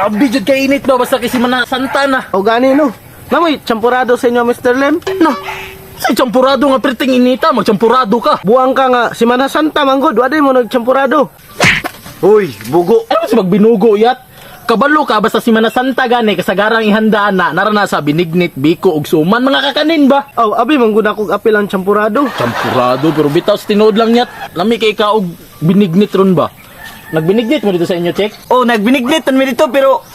Grabe jud kay init ba basta kasi mana Santa na. O gani no. Namoy, champurado sa inyo, Mr. Lim. No. Sa champurado nga priting inita, magchampurado ka. Buwang ka nga, si Mana Santa, manggod, waday mo nagchampurado. Uy, bugo. Ano si magbinugo yat? Kabalo ka basta si Mana Santa gani kasagarang ihandaan na narana sa binignit, biko ug suman mga kakanin ba? Aw, abi, manggod akong apil ang champurado. Champurado pero bitaw sa tinuod lang yat. Lami kay ka og binignit ron ba? Nagbinignit mo dito sa inyo, check? Oh, nagbinignit man mi dito pero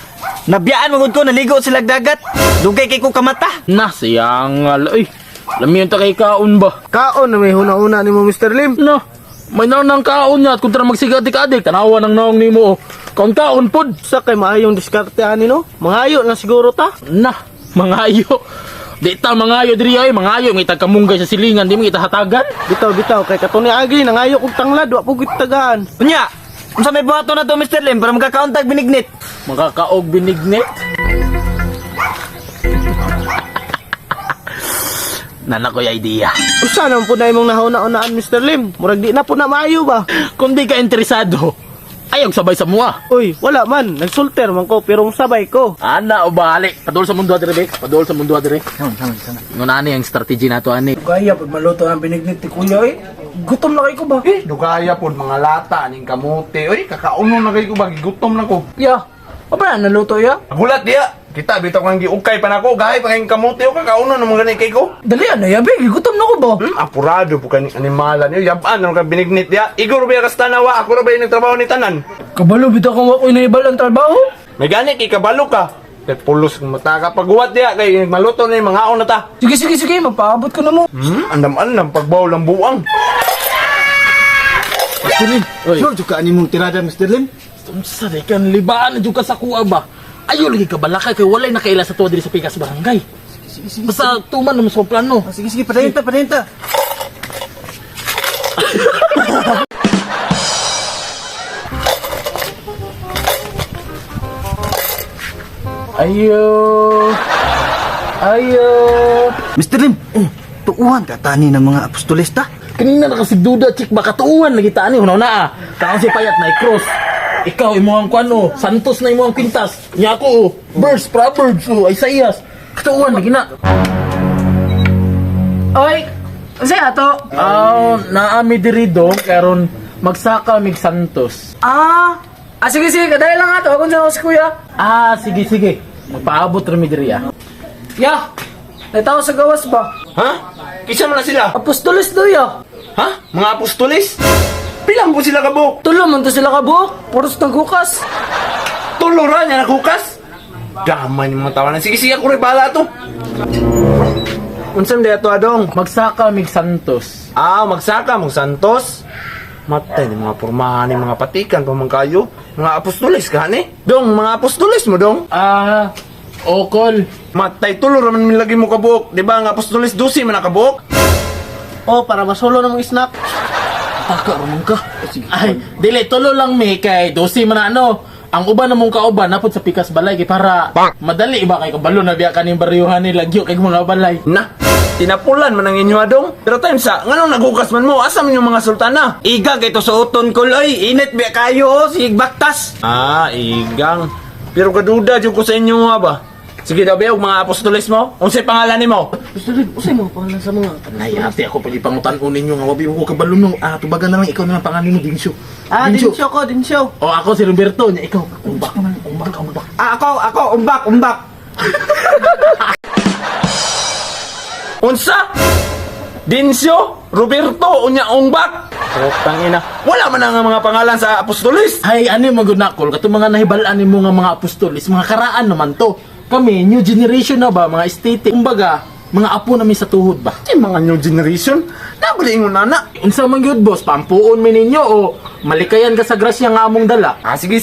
nabiyaan mo ko naligo sila dagat. Dugay kay ko kamata. Na siyang ay. Lami yung takay kaon ba? Kaon na may huna-una ni mo, Mr. Lim. No. May nang kaon niya at kung tara magsigadik-adik, tanawa ng naong ni mo. Kaon pod. Sa kay maayong diskarte ani no? Mangayo na siguro ta. Na, mangayo. Di ta mangayo diri ay, mangayo. May tagkamunggay sa silingan, di mo kita hatagan. Bitaw, kay katong ni Agi, nangayo kong tanglad, wa po gitagaan. Unya, unsa may buhaton na to Mr. Lim para magkakauntag binignit? Makakaog binignit. Nana ko yung idea. Usa naman po na imong nahuna-unaan, Mr. Lim. Murag di na po na maayo ba? Kung di ka interesado, ayaw sabay sa mua. Uy, wala man. Nagsulter man ko, pero sabay ko. Ana o bali. Padol sa mundo adire, Bek. Padol sa mundo adire. Sana. Ngun ani ang strategy nato ani. Kaya pag maluto ang binignit ni Kuya eh. Gutom na kayo ko ba? Dugaya po mga lata ning kamote. Oy, kakauno na kayo ko ba? Gigutom na ko. Ya. Apa na naluto ya? Gulat diya. Kita bitaw kang giukay pa nako. Gahay pa kayong kamote o kakauno na mga ganay kay ko. Dali na ya, big. Gutom na ko ba? Apurado po kaning animalan niyo. Yabaan na ka binignit diya. Igor ba kas tanawa? Ako ra ba yung nagtrabaho ni tanan? Kabalo bitaw kang wakoy na ibal ang trabaho. May gani kay kabalo ka. Kay pulos kung mata ka pagguwat diya kay maluto na yung mga aon na ta. Sige, magpaabot ko na mo. Andam-andam pagbaw lang buang. Mr. Lim. Oy. Sure, juga ani mong tirada, Mr. Lim. Unsa di kan libaan jud ka sa kuha ba? Ayo lagi ka balaka kay walay nakaila sa tuwa diri sa Pikas Barangay. Basta tuman naman sa plano. Sige, padayon ta. Ayo. Mr. Lim, tuuhan ka tani ng mga apostolista. Kanina nakasigduda chik baka tuuhan lagi tani unaw na. Kaon si payat na cross. Ikaw imo ang kuano, Santos na imo ang kwintas. Nya ako, verse, proverbs, Isaias. Katuuhan lagi na. Oy, unsay ato? Naami diri do karon magsaka mig Santos. Sige, kadali lang ato. Kung sa si Kuya. Sige. Magpaabot rami diri ah. Ya, nataw sa gawas ba? Ha? Kisa man na sila? Apostolis do ya. Ha? Mga apostolis? Pilang po sila kabuk? Tulo man to sila kabuok. Puros ng kukas. Tuluran niya nakukas? Damay ni mga tawanan. Sige, ako rin bahala to. Unsam di ato adong? Magsaka mig Santos. Magsaka mong Santos. Matay ni mga pormahan ni mga patikan pa man kayo. Mga apostolis ka ni? Dong, mga apostolis mo dong? Okol. Matay tulo raman min lagi mo kabuok. Di ba ang apostolis 12 man nakabuok? Para masulo ng mga snack. Taka ramon ka. Ay, dili tulo lang mi kay 12 man na ano. Ang uban namong kauban napod sa Pikas Balay kay para madali ba kay kabalo na biya kaning baryuhan ni lagyo kay mga balay. Na, tinapulan man ang inyo adong. Pero time sa, nganong nagukas man mo? Asa man yung mga sultana? Iga kay to sa uton ko loy. Init biya kayo si baktas. Igang. Pero kaduda dyan ko sa inyo nga ba? Sige daw ba, mga apostolis mo? Unsay pangalan ni mo? Gusto rin, usay mo pangalan sa mga panayati ako pag ipangutan ninyo nga wabi ko kabalo no. Tubagan na lang ikaw na lang pangalan mo Dinsyo. Dinsyo. O ako si Roberto nya ikaw. Umbak. Ako, umbak. Unsa? Dinsyo? Roberto? Unya Ongbak? Tangina. Wala man ang mga pangalan sa apostolis. Ay, ano yung magunakol? Katong mga nahibalaan mo nga mga apostolis, mga karaan naman to. Kami, new generation na ba, mga aesthetic. Kumbaga, mga apo namin sa tuhod ba? Yung mga new generation? Nabali mo nana. Unsa man gyud boss, pampuon mi ninyo o malikayan ka sa grasya nga among dala? Sige.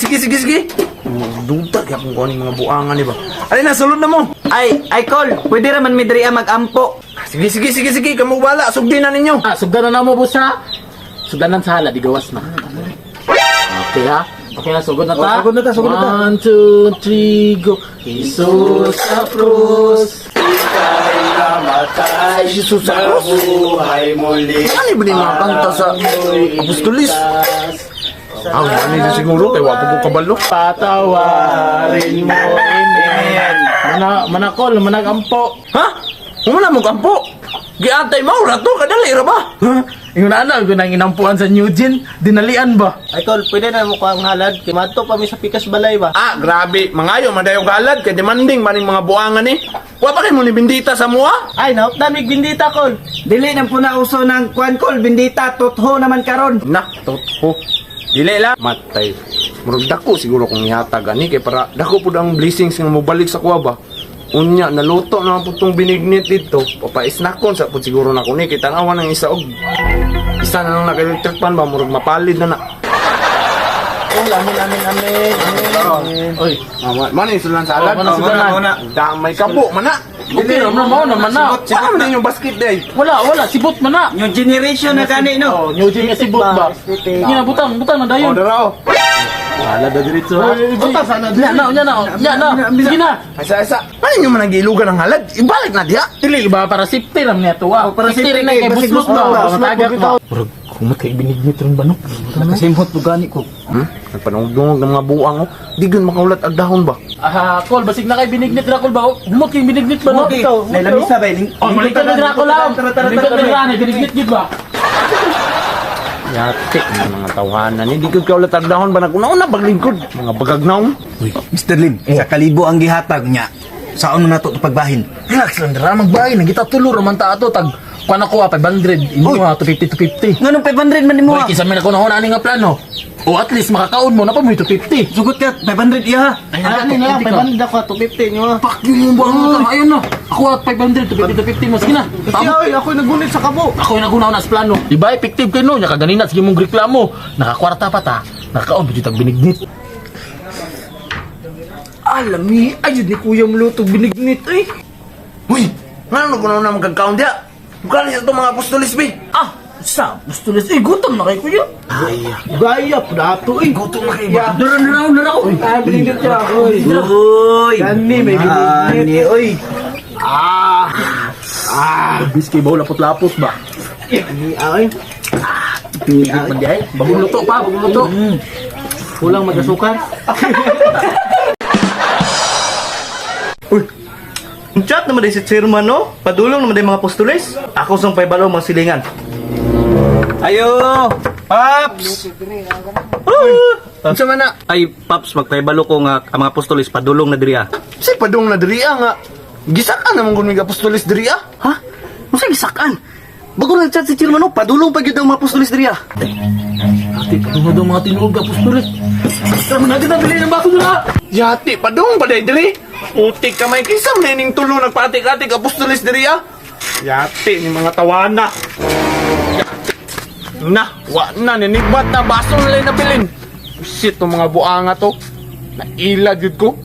Duda kaya kung kunin mga buangan ni ba? Alin na, sulod na mo. Ay, Col, pwede raman midriya mag-ampo. Sige. Kamu bala. Sugdi na ninyo. Sugdanan na mo boss ha? Sugdanan sa hala, di gawas na. Okay ha? Okay na, sugod na ta? Sugod na ta. 1, 2, 3, go. Jesus sa krus, ika'y namatay. Jesus sa krus? Buhay muli. Ano ba yung mga kanta sa apostolis? Ano yun siguro, kay wapo ko kabalo. Patawarin mo, Amen. Manakol, managampo. Ha? Wala mo kampo. Giantay mo, rato, kadali ra ba? Yung naanal ko nang inampuan sa New Gen, dinalian ba? Ay, tol, pwede na mo ko ang halad. Kimadto pa mi sa pikas balay ba? Ah, grabe. Mangayo, madayog halad. Kaya demanding maning mga buangan eh. Wa pa kayo mo ni bindita sa mua? Ay, naupdamig bindita, kol. Dili nang puna uso ng kuan kol bindita totho naman karon. Na, totoo. Dili lang. Matay. Murag dako siguro kung ihatag ani kay para dako pud ang blessings nga mobalik sa kuwa ba. Unya naluto na po tong binignit dito. Papaisnakon sa pud siguro na kuni kay tanawan ng isa og isa na lang naka-electric pan ba murag mapalid na na. Amin. Oy, Mani sulan sa alad. Oh, mana. Damay kabo mana. okay, naman mo naman na. Wala man yung basket day. Wala, sibot man na. New generation na kani no. New Gen nga sibot ba? Sige na, butang na dayon. Oh, daraw. Wala da diretso ha. Butang sana. Nya na. Sige na. Asa. Mani nyo man nagilugan ng halad. Ibalik na diha. Dili ba para safety ram niya to wa. Para safety rin na kay basig buslos buslos ba. ba, Matagak ba. Murag kumot kay binignit ron ba no? Nakasimhot mo gani ko. Nagpanungdungog ng mga buang oh. Di gun makaulat ag dahon ba? Kol basig na kay binignit ra kol ba? Humot kay binignit ba no? Lamisa ba ning? Oh, balikan na dira ko lang. Balikan na dira ni binignit gid ba? Yate ng mga tawanan. Hindi ko kaulat ag dahon ba naguna-una paglingkod. Mga bagagnaw. Mr. Lim, sa kalibo ang gihatag niya. Saan mo na to pagbahin? Relax lang dira magbahay na kita tulo man ta ato tag kuan ako 500 inyo ha 250 250. Nganong 500 man nimo? Boy, kisa man ako na ani nga plano. O at least makakaon mo na pa mo 250. Sugot ka 500 iya ha. Ay, Ano na, 500 ako, 250 nyo. Pak yung buang mo ta. Ayun na. Ako at 500 250 mo sige na. Kasi ay, ako nagunit sa kabo. Ako yung nagunaw na sa plano. Diba, effective kayo no? Nya kaganina, sige mong reklamo. Nakakwarta pa ta. Nakakaon, pwede tag binignit. Alami, ayun ni Kuya Mlutog binignit eh. Uy! Nga nagunaw na magkagkaon diha. Bukan niya itong mga apostolis be. Sa, gusto na. Gutom na kayo kuya. Gaya, dato eh. Gutom na kayo. Naraw. Ah, binigyan siya ako eh. Uy. Gani, may binignit. Gani, uy. Biskay ba, lapot-lapot ba? Ay, Pinigit man di ay. Bagong luto pa, bagong luto. kulang mag-asukar. Chat naman din si Chairman, no? Padulong naman din mga apostoles. Ako sang paibalo mga silingan. Ayo, Paps. Unsa man na? Ay, Paps, magpaibalo ko nga ang mga apostoles padulong na diriya. Si padung na diriya nga. Gisakan naman kung mga apostolis diriya. Ha? Masa gisakan? Bago nag-chat si Chairman, no? Padulong pa yun ang mga apostoles diriya. Ati, patungo daw mga tinuog apostolis. Tara mo natin na bilhin ng baso na. Yati padung paday diri. Utik kamay kisam na ining tulo nagpatik-atik apostolis diriya. Yati ni mga tawana. Na, wa na ninigbat na baso nila nabilin. Shit, tong mga buanga to. Naila jud ko.